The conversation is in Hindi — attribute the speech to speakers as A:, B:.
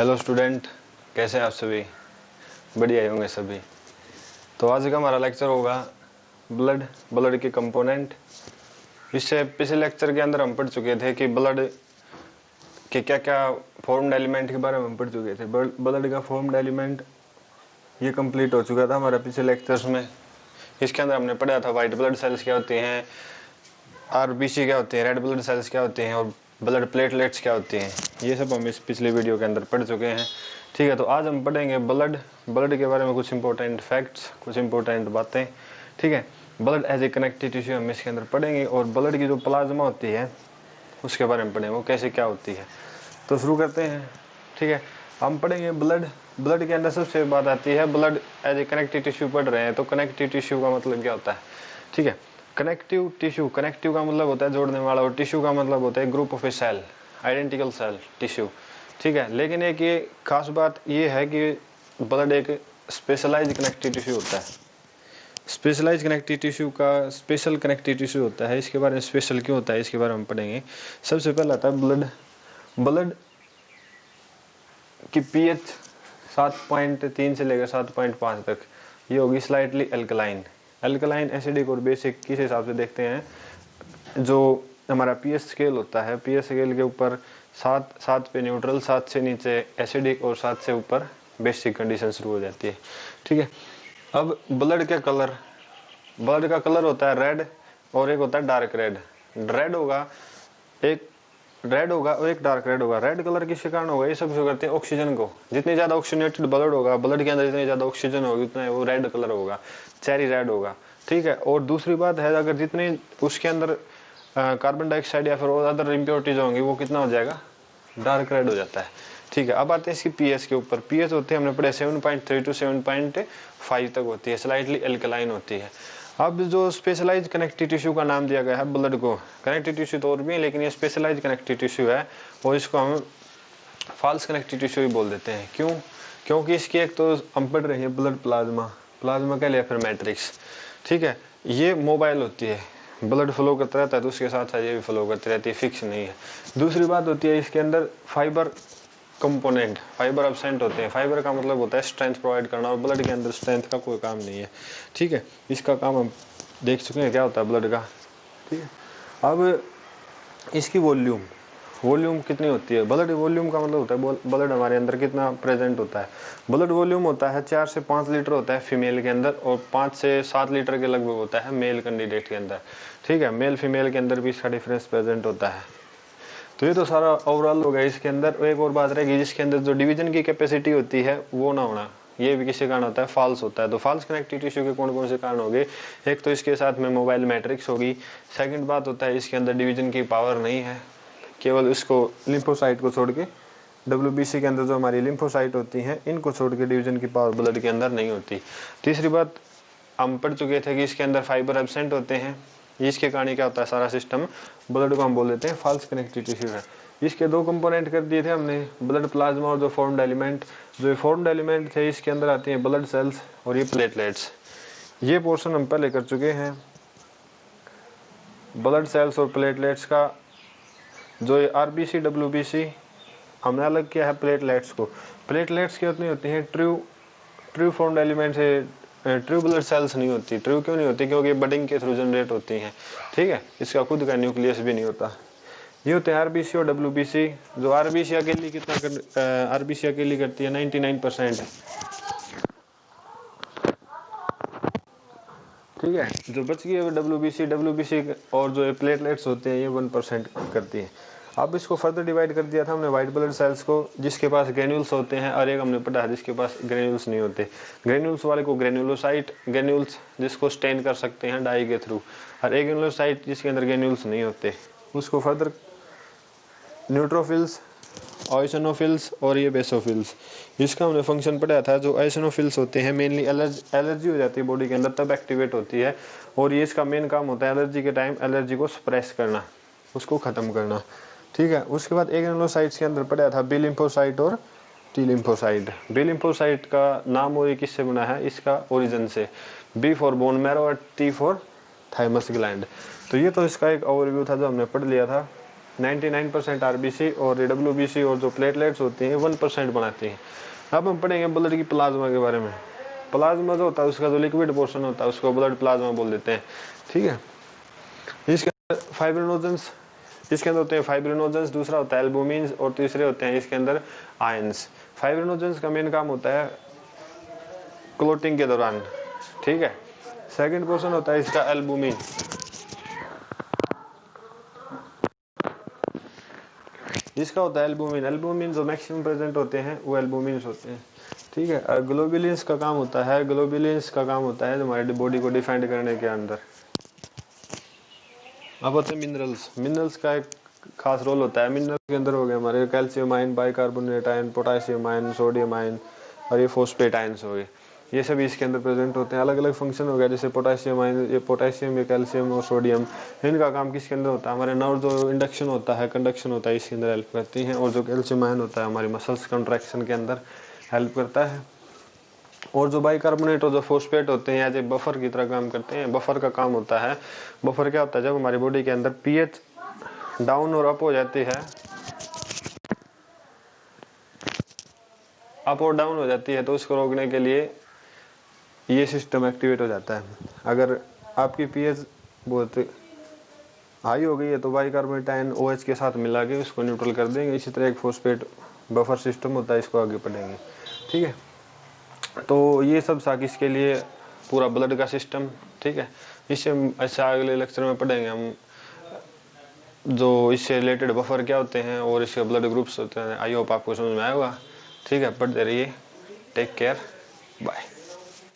A: हेलो स्टूडेंट, कैसे हैं आप सभी? बढ़िया होंगे सभी। तो आज का हमारा लेक्चर होगा ब्लड के कंपोनेंट। इससे पिछले लेक्चर के अंदर हम पढ़ चुके थे कि ब्लड के क्या क्या फॉर्म्ड एलिमेंट के बारे में हम पढ़ चुके थे। ब्लड का फॉर्म्ड एलिमेंट ये कंप्लीट हो चुका था हमारा पिछले लेक्चर्स में। इसके अंदर हमने पढ़ा था वाइट ब्लड सेल्स क्या होती हैं, आरबीसी क्या होती है, रेड ब्लड सेल्स क्या होती हैं और ब्लड प्लेटलेट्स क्या होती हैं। ये सब हम इस पिछले वीडियो के अंदर पढ़ चुके हैं। ठीक है, तो आज हम पढ़ेंगे ब्लड के बारे में कुछ इंपॉर्टेंट फैक्ट्स, कुछ इंपॉर्टेंट बातें। ठीक है, blood as a connective tissue हम इसके अंदर पढ़ेंगे और ब्लड की जो प्लाज्मा होती है उसके बारे में पढ़ेंगे, वो कैसे क्या होती है। तो शुरू करते हैं। ठीक है, हम पढ़ेंगे ब्लड के अंदर सबसे बात आती है, blood as a connective tissue पढ़ रहे हैं तो कनेक्टिव टिश्यू का मतलब क्या होता है। ठीक है, कनेक्टिव टिश्यू, कनेक्टिव का मतलब होता है जोड़ने वाला और टिश्यू का मतलब होता है group of a cell, identical cell tissue. ठीक है, लेकिन एक ये खास बात ये है कि ब्लड एक स्पेशलाइज कनेक्टिव टिश्यू होता है। स्पेशलाइज कनेक्टिव टिश्यू का स्पेशल कनेक्टिव टिश्यू होता है। इसके बारे में स्पेशल क्यों होता है इसके बारे में हम पढ़ेंगे। सबसे पहला आता है ब्लड की पीएच 7.3 से लेकर 7.5 तक ये होगी स्लाइटली अल्कलाइन एसिडिक और बेसिक किस हिसाब से देखते हैं। जो हमारा पीएच स्केल होता है, पीएच स्केल के ऊपर 7 पे न्यूट्रल, 7 से नीचे एसिडिक और 7 से ऊपर बेसिक कंडीशन शुरू हो जाती है। ठीक है, अब ब्लड का कलर होता है रेड और एक होता है डार्क रेड। रेड होगा और एक डार्क रेड होगा। रेड कलर किसके कारण होगा, ये सब शो करते हैं ऑक्सीजन को। जितनी ज्यादा ऑक्सीजनेटेड ब्लड होगा, ब्लड के अंदर जितनी ज्यादा ऑक्सीजन होगी उतना वो रेड कलर होगा, चेरी रेड होगा। ठीक है, और दूसरी बात है अगर जितने उसके अंदर कार्बन डाइऑक्साइड या फिर अदर इम्प्योरिटीज होंगी वो कितना हो जाएगा, डार्क रेड हो जाता है। ठीक है, अब आते हैं इसकी पीएच के ऊपर। पीएच होते हैं हमने पढ़े 7.3 टू 7.5 तक होती है, स्लाइटली अल्कलाइन होती है। अब जो स्पेशलाइज कनेक्टिव टिश्यू का नाम दिया गया है ब्लड को, कनेक्टिव टिश्यू तो और भी है लेकिन ये स्पेशलाइज कनेक्टिव टिश्यू है और इसको हम फॉल्स कनेक्टिव टिश्यू ही बोल देते हैं। क्यों? क्योंकि इसकी एक तो हम पढ़ रहे हैं ब्लड प्लाज्मा के लिए फिर मैट्रिक्स। ठीक है, ये मोबाइल होती है, ब्लड फ्लो करता रहता है तो उसके साथ साथ ये भी फ्लो करती रहती है, फिक्स नहीं है। दूसरी बात होती है इसके अंदर फाइबर कंपोनेंट, फाइबर एब्सेंट होते हैं। फाइबर का मतलब होता है स्ट्रेंथ प्रोवाइड करना और ब्लड के अंदर स्ट्रेंथ का कोई काम नहीं है। ठीक है, इसका काम हम देख चुके हैं क्या होता है ब्लड का। ठीक है, अब इसकी वॉल्यूम कितनी होती है। ब्लड वॉल्यूम का मतलब होता है ब्लड हमारे अंदर कितना प्रेजेंट होता है। ब्लड वॉल्यूम होता है 4 से 5 लीटर होता है फीमेल के अंदर और 5 से 7 लीटर के लगभग होता है मेल कैंडिडेट के अंदर। ठीक है, मेल फीमेल के अंदर भी इसका डिफरेंस प्रेजेंट होता है। तो ये तो सारा ओवरऑल हो गया। इसके अंदर एक और बात रहेगी, जिसके अंदर जो डिवीजन की कैपेसिटी होती है वो ना होना, ये भी किसी कारण होता है, फॉल्स होता है। तो फॉल्स कनेक्टिव टिश्यू के कौन कौन से कारण होंगे, एक तो इसके साथ में मोबाइल मैट्रिक्स होगी। सेकंड बात होता है इसके अंदर डिवीजन की पावर नहीं है, केवल इसको लिम्फोसाइट को छोड़ के, डब्ल्यूबीसी के अंदर जो हमारी लिम्फोसाइट होती हैं इनको छोड़ के डिवीजन की पावर ब्लड के अंदर नहीं होती। तीसरी बात हम पढ़ चुके थे कि इसके अंदर फाइबर एब्सेंट होते हैं। इसके कारण क्या होता है, सारा सिस्टम ब्लड को हम बोल देते हैं फॉल्स कनेक्टिव टिश्यू है। इसके 2 कंपोनेंट कर दिए थे हमने, ब्लड प्लाज्मा और जो फॉर्म्ड एलिमेंट। जो फॉर्म्ड एलिमेंट थे इसके अंदर आती हैं ब्लड सेल्स और ये प्लेटलेट्स। ये पोर्शन हम पहले कर चुके हैं। ब्लड सेल्स और प्लेटलेट्स का जो ये आरबीसी डब्ल्यूबीसी हमने अलग किया है प्लेटलेट्स को। प्लेटलेट्स की उतनी होती हैं ट्रू फॉर्म्ड एलिमेंट से, ट्रू ब्लड सेल्स नहीं होती। ट्रू क्यों नहीं होती, क्योंकि बडिंग के थ्रू जनरेट होती हैं। ठीक है, इसका खुद का न्यूक्लियस भी नहीं होता। ये होते हैं आरबीसी और डब्ल्यूबीसी। जो आरबीसी अकेली आरबीसी अकेली करती है 99%। ठीक है, जो बच गई है डब्ल्यूबीसी और जो प्लेटलेट्स होते हैं ये 1% करती है। अब इसको फर्दर डिवाइड कर दिया था हमने वाइट ब्लड सेल्स को, जिसके पास ग्रेन्यूल्स होते हैं, और एक हमने पढ़ा है जिसके पास ग्रेन्यूल्स नहीं होते। ग्रेन्यूल्स वाले को ग्रेन्युलोसाइट, ग्रेन्यूल्स जिसको स्टेन कर सकते हैं डाई के थ्रू, और एक ग्रेन्युलोसाइट जिसके अंदर ग्रेन्यूल्स नहीं होते उसको फर्दर न्यूट्रोफिल्स, ऑइसनोफिल्स और ये बेसोफिल्स। इसका हमने फंक्शन पढ़ा था। जो आइसोनोफिल्स होते हैं मेनली एलर्जी हो जाती है बॉडी के अंदर तब एक्टिवेट होती है, और ये इसका मेन काम होता है एलर्जी के टाइम एलर्जी को सप्रेस करना, उसको ख़त्म करना। ठीक है, उसके बाद एक ग्रेन्युलोसाइट्स के अंदर पढ़ा था बी लिम्फोसाइट और टी लिम्फोसाइट। बी लिम्फोसाइट का नाम और ये किससे बना है, इसका ओरिजिन से, बी फॉर बोन मैरो और टी फॉर थाइमस ग्लैंड। तो ये तो इसका एक ओवरव्यू था जो हमने पढ़ लिया था। 99% आरबीसी और डब्ल्यूबीसी और जो प्लेटलेट्स होती हैं 1% बनाती हैं। अब हम पढ़ेंगे ब्लड की प्लाज्मा के बारे में। प्लाज्मा जो होता है उसका जो लिक्विड पोर्शन होता है उसको ब्लड प्लाज्मा बोल देते हैं, ठीक है। इसके अंदर फाइब्रिनोजेंस, इसके अंदर होते हैं फाइब्रिनोजेंस, दूसरा होता है एल्बुमिन्स और तीसरे होते हैं इसके अंदर आयंस। फाइब्रिनोजेंस का मेन काम होता है क्लोटिंग के दौरान, ठीक है। सेकंड पोर्शन होता है इसका एल्बुमिन, जिसका होता है एल्बुमिन। एल्बुमिन जो मैक्सिमम प्रेजेंट होते हैं वो एल्बुमिन्स होते हैं, ठीक है। और ग्लोबुलिन्स का काम होता है, ग्लोबुलिन्स का काम होता है हमारे बॉडी को डिफाइंड करने के अंदर। अब होते हैं मिनरल्स। मिनरल्स का एक खास रोल होता है। मिनरल्स के अंदर हो गए हमारे calcium ion, bicarbonate ion, potassium ion, sodium ion और ये फॉस्फेट आयन्स हो गए, ये सभी इसके अंदर प्रेजेंट होते हैं। अलग अलग फंक्शन हो गया, जैसे पोटासियम आयन, ये पोटासियम, ये कैल्शियम और सोडियम, इनका काम किसके अंदर होता है, हमारे नर्व जो इंडक्शन होता है, कंडक्शन होता है, इसके अंदर हेल्प करती हैं। और जो कैल्शियम आयन होता है हमारी मसल्स कंट्रैक्शन के अंदर हेल्प करता है। और जो बाइकार्बोनेट और जो फॉस्फेट होते हैं एज ए बफर की तरह काम करते हैं। बफर का काम होता है, बफर क्या होता है, जब हमारी बॉडी के अंदर पीएच डाउन और अप हो जाती है, अप और डाउन हो जाती है, तो उसको रोकने के लिए ये सिस्टम एक्टिवेट हो जाता है। अगर आपकी पीएच बहुत हाई हो गई है तो बाइकार्बोनेट आयन OH के साथ मिला के उसको न्यूट्रल कर देंगे। इसी तरह एक फॉस्फेट बफर सिस्टम होता है, इसको आगे पढ़ेंगे, ठीक है। तो ये सब था किसके लिए, पूरा ब्लड का सिस्टम, ठीक है। इससे हम अच्छा अगले लेक्चर में पढ़ेंगे हम जो इससे रिलेटेड बफर क्या होते हैं और इसके ब्लड ग्रुप्स होते हैं। आई होप आपको समझ में आएगा, ठीक है। पढ़ते रहिए, टेक केयर, बाय।